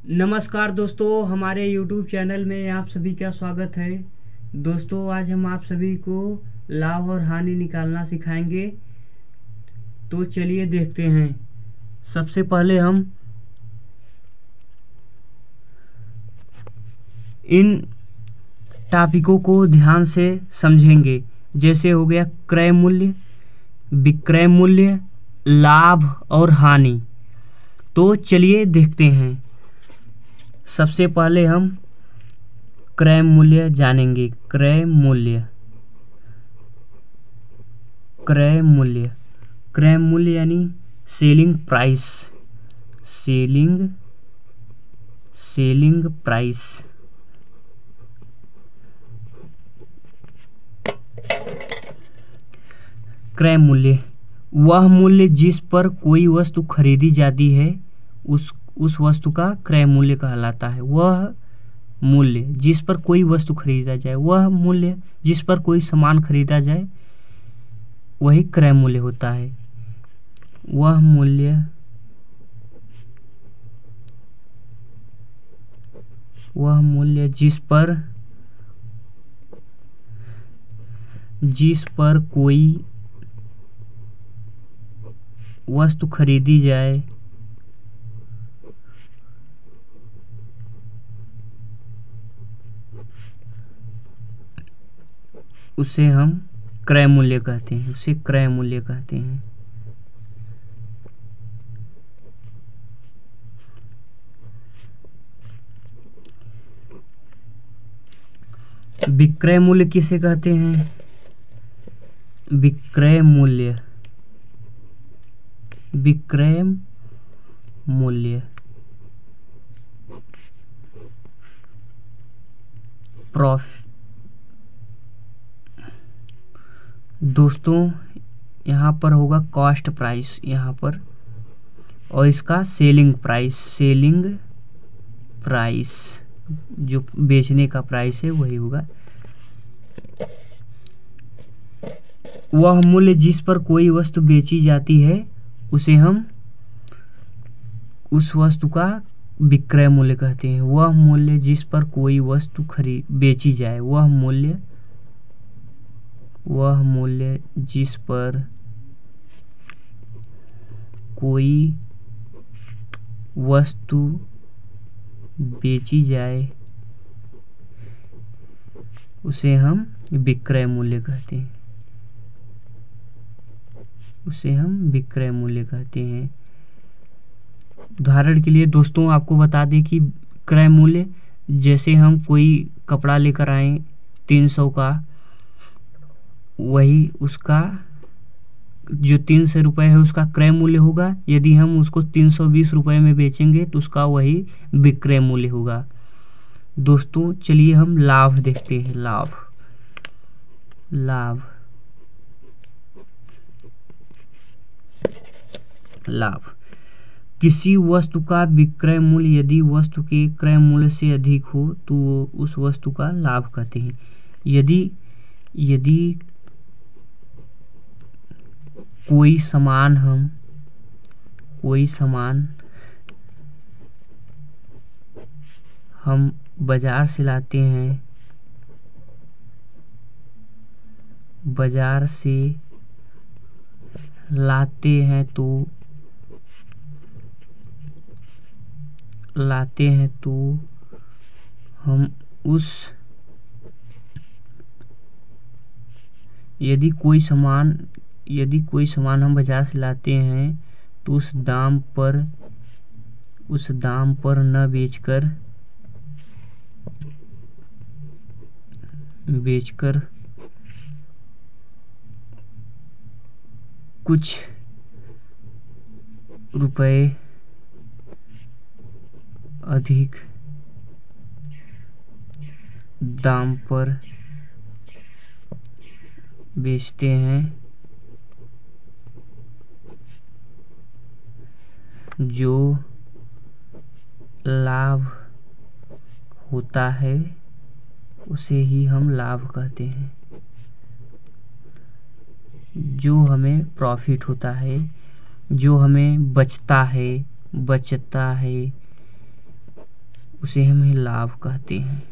नमस्कार दोस्तों, हमारे YouTube चैनल में आप सभी का स्वागत है। दोस्तों, आज हम आप सभी को लाभ और हानि निकालना सिखाएंगे। तो चलिए देखते हैं। सबसे पहले हम इन टॉपिकों को ध्यान से समझेंगे। जैसे हो गया क्रय मूल्य, विक्रय मूल्य, लाभ और हानि। तो चलिए देखते हैं। सबसे पहले हम क्रय मूल्य जानेंगे। क्रय मूल्य यानी सेलिंग प्राइस। Selling price. क्रय मूल्य वह मूल्य जिस पर कोई वस्तु खरीदी जाती है, उस वस्तु का क्रय मूल्य कहलाता है। वह मूल्य जिस पर कोई वस्तु खरीदा जाए, वह मूल्य जिस पर कोई सामान खरीदा जाए, वही क्रय मूल्य होता है। वह मूल्य जिस पर कोई वस्तु खरीदी जाए, उसे हम क्रय मूल्य कहते हैं। विक्रय मूल्य किसे कहते हैं? विक्रय मूल्य दोस्तों, यहाँ पर होगा कॉस्ट प्राइस यहाँ पर, और इसका सेलिंग प्राइस जो बेचने का प्राइस है वही होगा। वह मूल्य जिस पर कोई वस्तु बेची जाती है, उसे हम उस वस्तु का विक्रय मूल्य कहते हैं। वह मूल्य जिस पर कोई वस्तु बेची जाए, वह मूल्य जिस पर कोई वस्तु बेची जाए, उसे हम विक्रय मूल्य कहते हैं। उदाहरण के लिए दोस्तों आपको बता दें कि क्रय मूल्य, जैसे हम कोई कपड़ा लेकर आए 300 का, वही उसका जो 300 रुपये है उसका क्रय मूल्य होगा। यदि हम उसको 320 रुपये में बेचेंगे तो उसका वही विक्रय मूल्य होगा। दोस्तों, चलिए हम लाभ देखते हैं। लाभ किसी वस्तु का विक्रय मूल्य यदि वस्तु के क्रय मूल्य से अधिक हो तो उस वस्तु का लाभ कहते हैं। यदि कोई सामान हम बाजार से लाते हैं, तो हम यदि कोई सामान हम बाजार से लाते हैं तो उस दाम पर न बेचकर कुछ रुपए अधिक दाम पर बेचते हैं, जो लाभ होता है उसे ही हम लाभ कहते हैं। जो हमें प्रॉफिट होता है, जो हमें बचता है उसे हमें लाभ कहते हैं।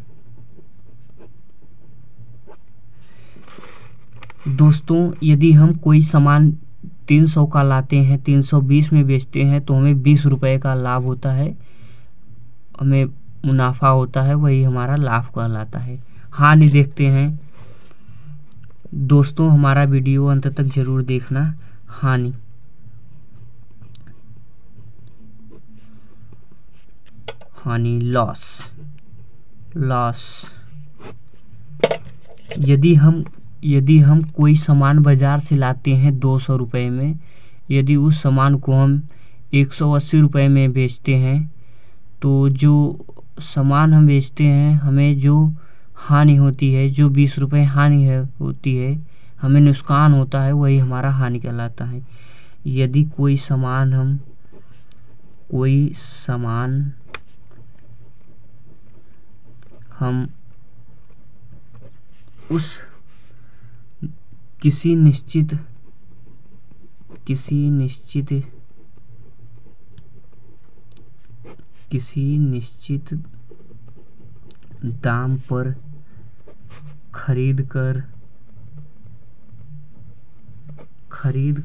दोस्तों, यदि हम कोई सामान 300 का लाते हैं, 320 में बेचते हैं, तो हमें 20 रुपये का लाभ होता है, हमें मुनाफा होता है, वही हमारा लाभ कहलाता है। हानि देखते हैं दोस्तों, हमारा वीडियो अंत तक जरूर देखना। हानि, हानि लॉस, लॉस। यदि हम कोई सामान बाजार से लाते हैं 200 रुपये में, यदि उस सामान को हम 180 रुपये में बेचते हैं, तो जो सामान हम बेचते हैं, हमें जो हानि होती है, जो 20 रुपये हानि होती है, हमें नुकसान होता है, वही हमारा हानि कहलाता है। यदि कोई सामान हम उस किसी निश्चित दाम पर खरीद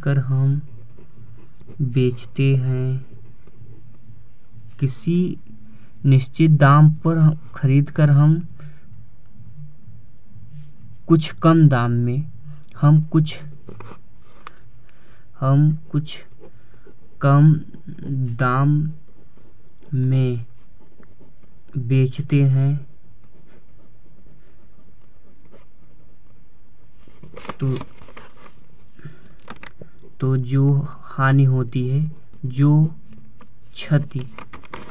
कर हम बेचते हैं, किसी निश्चित दाम पर खरीद कर हम कुछ कम दाम में कम दाम में बेचते हैं, तो जो हानि होती है, जो क्षति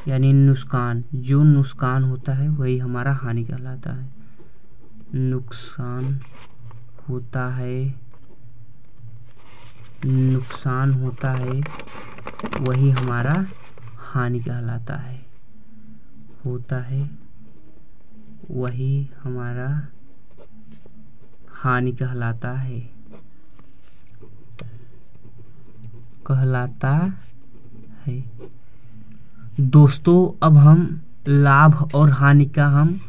यानी नुकसान होता है, वही हमारा हानि कहलाता है। नुकसान होता है, वही हमारा हानि कहलाता है। होता है, वही हमारा हानि कहलाता है। दोस्तों, अब हम लाभ और हानि का हम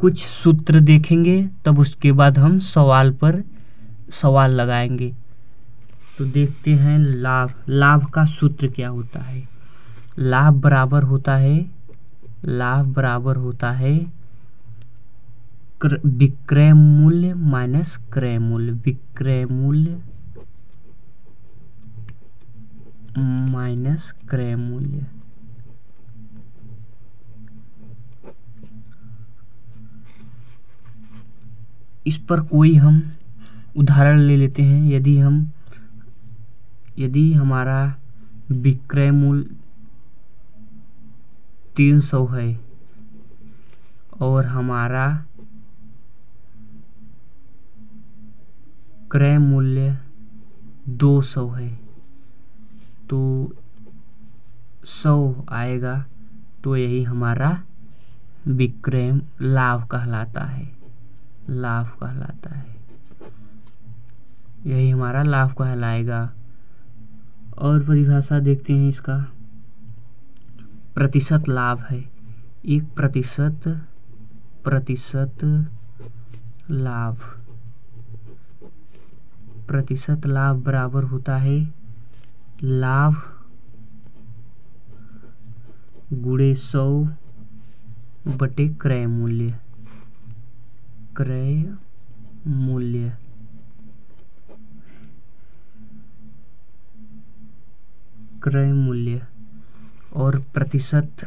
कुछ सूत्र देखेंगे, तब उसके बाद हम सवाल लगाएंगे। तो देखते हैं लाभ का सूत्र क्या होता है। लाभ बराबर होता है विक्रय मूल्य माइनस क्रय मूल्य, विक्रय मूल्य माइनस क्रय मूल्य। इस पर कोई हम उदाहरण ले लेते हैं। यदि हमारा विक्रय मूल्य 300 है और हमारा क्रय मूल्य 200 है, तो 100 आएगा, तो यही हमारा विक्रय लाभ कहलाता है। यही हमारा लाभ कहलाएगा। और परिभाषा देखते हैं इसका। प्रतिशत लाभ है, 1% लाभ। प्रतिशत लाभ बराबर होता है लाभ गुणे 100 बटे क्रय मूल्य। क्रय मूल्य और प्रतिशत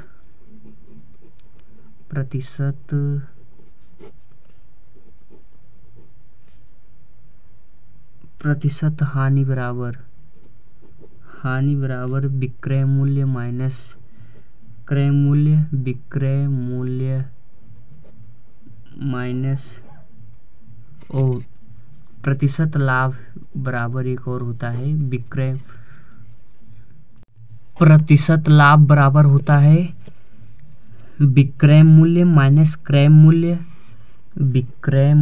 हानि बराबर विक्रय मूल्य माइनस क्रय मूल्य, विक्रय मूल्य माइनस और प्रतिशत लाभ बराबर एक और होता है प्रतिशत लाभ बराबर होता है विक्रय मूल्य माइनस क्रय मूल्य, विक्रय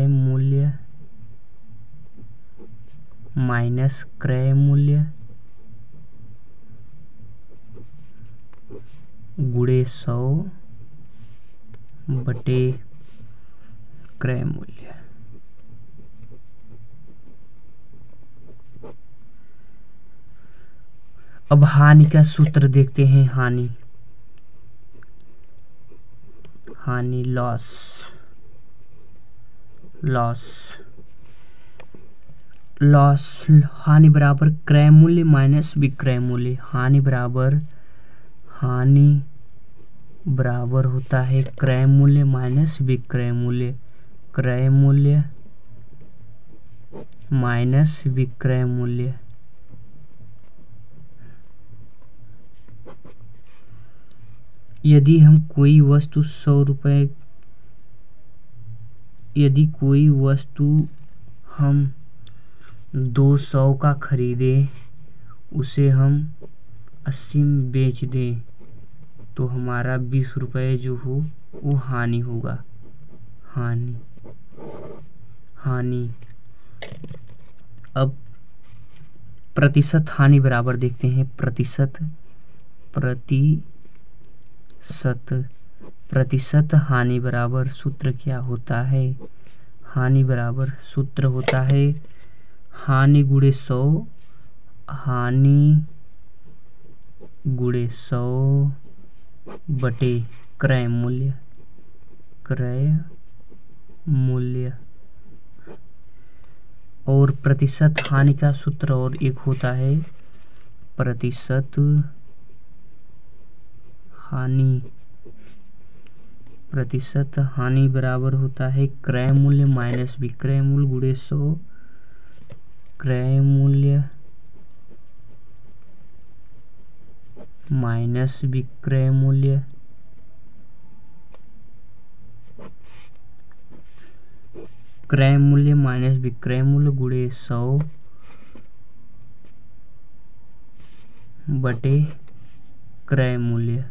मूल्य माइनस क्रय मूल्य गुणे 100 बटे क्रय मूल्य। अब हानि का सूत्र देखते हैं। हानि लॉस हानि बराबर क्रय मूल्य माइनस विक्रय मूल्य। हानि बराबर होता है क्रय मूल्य माइनस विक्रय मूल्य। क्रय मूल्य माइनस विक्रय मूल्य। यदि हम कोई वस्तु 100 रुपये, यदि कोई वस्तु हम 200 का खरीदे, उसे हम 80 में बेच दें, तो हमारा 20 रुपये जो हो वो हानि होगा। हानि। अब प्रतिशत हानि बराबर देखते हैं। प्रतिशत हानि बराबर सूत्र क्या होता है? हानि बराबर सूत्र होता है हानि गुणे 100 बटे क्रय मूल्य। और प्रतिशत हानि का सूत्र और एक होता है प्रतिशत हानि बराबर होता है क्रय मूल्य माइनस विक्रय मूल्य गुणे 100। क्रय मूल्य माइनस विक्रय मूल्य। क्रय मूल्य माइनस विक्रय मूल्य गुणे 100 बटे क्रय मूल्य।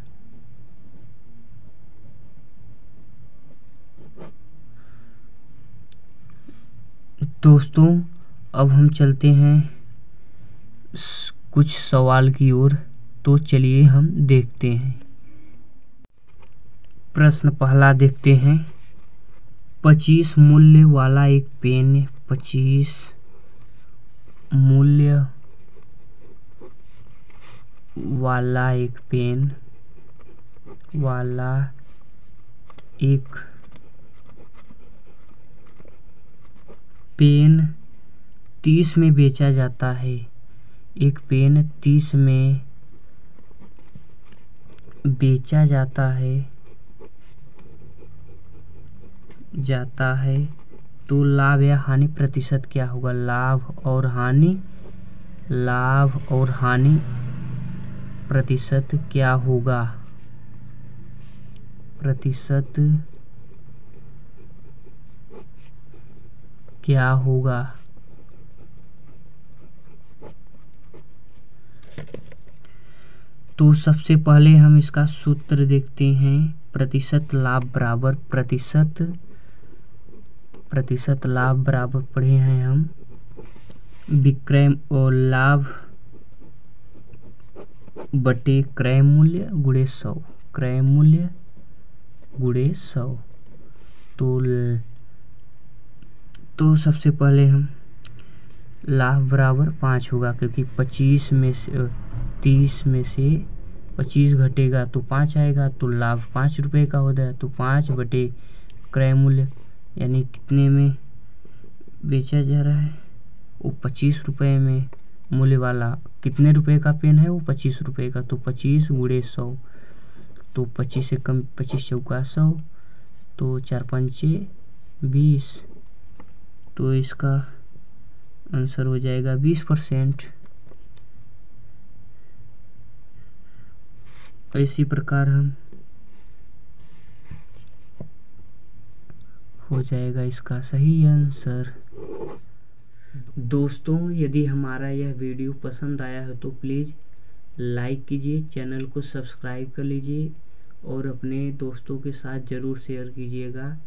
दोस्तों, अब हम चलते हैं कुछ सवाल की ओर, तो चलिए हम देखते हैं। प्रश्न पहला देखते हैं। 25 मूल्य वाला एक पेन 25 मूल्य वाला एक पेन 30 में बेचा जाता है। एक पेन 30 में बेचा जाता है तो लाभ या हानि प्रतिशत क्या होगा? लाभ और हानि प्रतिशत क्या होगा? तो सबसे पहले हम इसका सूत्र देखते हैं। प्रतिशत लाभ बराबर प्रतिशत लाभ बराबर पढ़े हैं हम विक्रय और लाभ बटे क्रय मूल्य गुणे 100। क्रय मूल्य गुणे 100। तो सबसे पहले हम लाभ बराबर 5 होगा, क्योंकि 25 में से 30 में से 25 घटेगा तो 5 आएगा, तो लाभ 5 रुपये का होता है। तो 5 बटे क्रय मूल्य, यानी कितने में बेचा जा रहा है? वो 25 रुपये में। मूल्य वाला कितने रुपए का पेन है? वो 25 रुपये का। तो 25 गुणे 100, तो 25 से कम 25 चौका 100, तो 4 पंचे 20, तो इसका आंसर हो जाएगा 20%। इसी प्रकार हम हो जाएगा इसका सही आंसर। दोस्तों, यदि हमारा यह वीडियो पसंद आया हो तो प्लीज़ लाइक कीजिए, चैनल को सब्सक्राइब कर लीजिए और अपने दोस्तों के साथ ज़रूर शेयर कीजिएगा।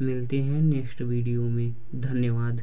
मिलते हैं नेक्स्ट वीडियो में। धन्यवाद।